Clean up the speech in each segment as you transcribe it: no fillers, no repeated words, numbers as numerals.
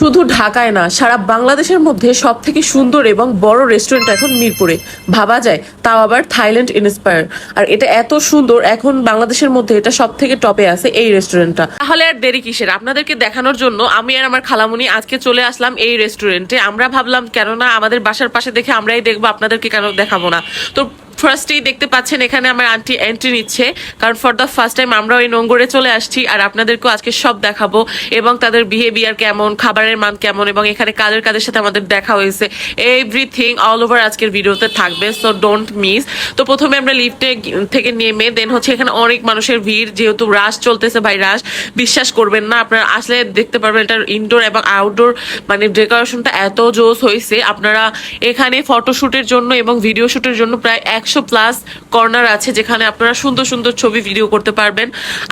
শুধু ঢাকায় না, সারা বাংলাদেশের মধ্যে সব থেকে সুন্দর এবং বড় রেস্টুরেন্ট এখন মিরপুরে। ভাবা যায়, তাও আবার থাইল্যান্ড ইন্সপায়ার। আর এটা এত সুন্দর, এখন বাংলাদেশের মধ্যে এটা সব থেকে টপে আছে এই রেস্টুরেন্টটা। তাহলে আর দেরি কিসের, আপনাদেরকে দেখানোর জন্য আমি আর আমার খালামুনি আজকে চলে আসলাম এই রেস্টুরেন্টে। আমরা ভাবলাম কেননা আমাদের বাসার পাশে দেখে আমরাই দেখবো, আপনাদেরকে কেন দেখাবো না। তো ফার্স্টেই দেখতে পাচ্ছেন এখানে আমার আন্টি এন্ট্রি নিচ্ছে, কারণ ফর দ্য ফার্স্ট টাইম আমরা ওই নোংরে চলে আসছি। আর আপনাদেরকেও আজকে সব দেখাবো, এবং তাদের বিহেভিয়ার কেমন, খাবারের মান কেমন, এবং এখানে কাদের সাথে আমাদের দেখা হয়েছে, এভরিথিং অল ওভার আজকের ভিডিওতে থাকবে। So don't miss. তো প্রথমে আমরা লিফটে থেকে নেমে দেন হচ্ছে এখানে অনেক মানুষের ভিড়, যেহেতু রাশ চলতেছে ভাই, রাশ বিশ্বাস করবেন না, আপনারা আসলে দেখতে পারবেন এটার ইনডোর এবং আউটডোর মানে ডেকোরেশনটা এত জোস হয়েছে। আপনারা এখানে ফটোশুটের জন্য এবং ভিডিও শুটের জন্য প্রায় 100+ কর্নার আছে, যেখানে আপনারা সুন্দর সুন্দর ছবি ভিডিও করতে পারবেন।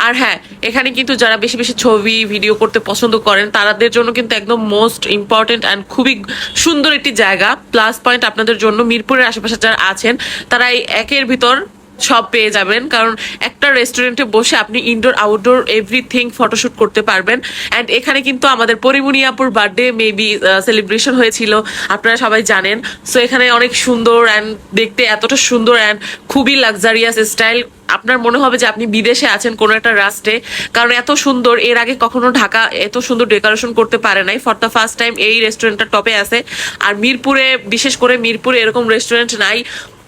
আর হ্যাঁ, এখানে কিন্তু যারা বেশি বেশি ছবি ভিডিও করতে পছন্দ করেন তাদের জন্য কিন্তু একদম মোস্ট ইম্পর্টেন্ট অ্যান্ড খুবই সুন্দর একটি জায়গা, প্লাস পয়েন্ট আপনাদের জন্য। মিরপুরের আশেপাশে যারা আছেন তারা এই একের ভিতর সব পেয়ে যাবেন, কারণ একটা রেস্টুরেন্টে বসে আপনি ইনডোর আউটডোর এভরিথিং ফটোশুট করতে পারবেন। অ্যান্ড এখানে কিন্তু আমাদের পরিমণি আপুর বার্থডে মেবি সেলিব্রেশন হয়েছিল, আপনারা সবাই জানেন। সো এখানে অনেক সুন্দর অ্যান্ড দেখতে এতটা সুন্দর অ্যান্ড খুবই লাক্সারিয়াস স্টাইল, আপনার মনে হবে যে আপনি বিদেশে আছেন কোনো একটা রাষ্ট্রে, কারণ এত সুন্দর। এর আগে কখনো ঢাকা এত সুন্দর ডেকোরেশন করতে পারে নাই, ফর দ্য ফার্স্ট টাইম এই রেস্টুরেন্টটা টপে আছে। আর মিরপুরে, বিশেষ করে মিরপুরে এরকম রেস্টুরেন্ট নাই।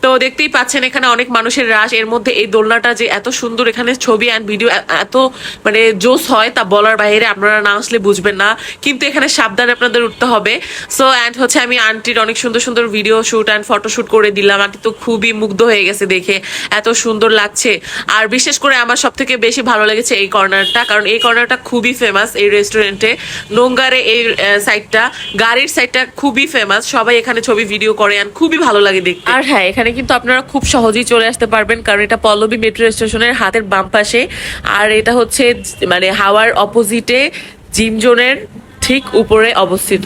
তো দেখতেই পাচ্ছেন এখানে অনেক মানুষের রাশ, এর মধ্যে এই দোলনাটা যে এত সুন্দর, এখানে ছবি অ্যান্ড ভিডিও এত মানে জোস হয় তা বলার বাইরে, আপনারা না আসলে বুঝবেন না। কিন্তু এখানে সাবধানে আপনাদের উঠতে হবে। সো অ্যান্ড হচ্ছে আমি আন্টির অনেক সুন্দর সুন্দর ভিডিও শুট অ্যান্ড ফটোশুট করে দিলাম। আন্টি তো খুবই মুগ্ধ হয়ে গেছে দেখে, এত সুন্দর লাগছে। আর বিশেষ করে আমার সব থেকে বেশি ভালো লেগেছে এই কর্নারটা, কারণ এই কর্নারটা খুবই ফেমাস এই রেস্টুরেন্টে। নোংগারে এই সাইডটা, গাড়ির সাইডটা খুবই ফেমাস, সবাই এখানে ছবি ভিডিও করে অ্যান্ড খুবই ভালো লাগে দেখতে। আর হ্যাঁ, এখানে কিন্তু আপনারা খুব সহজেই চলে আসতে পারবেন, কারণ এটা পল্লবী মেট্রো স্টেশনের হাতের বাম পাশে। আর এটা হচ্ছে মানে হাওয়ার অপোজিটে জিম জোনের ঠিক উপরে অবস্থিত।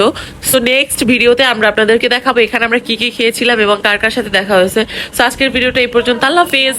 সো নেক্সট ভিডিওতে আমরা আপনাদেরকে দেখাবো এখানে আমরা কি কি খেয়েছিলাম এবং কার কার সাথে দেখা হয়েছে। সো আজকের ভিডিওটা এই পর্যন্ত, আল্লাহ হাফেজ।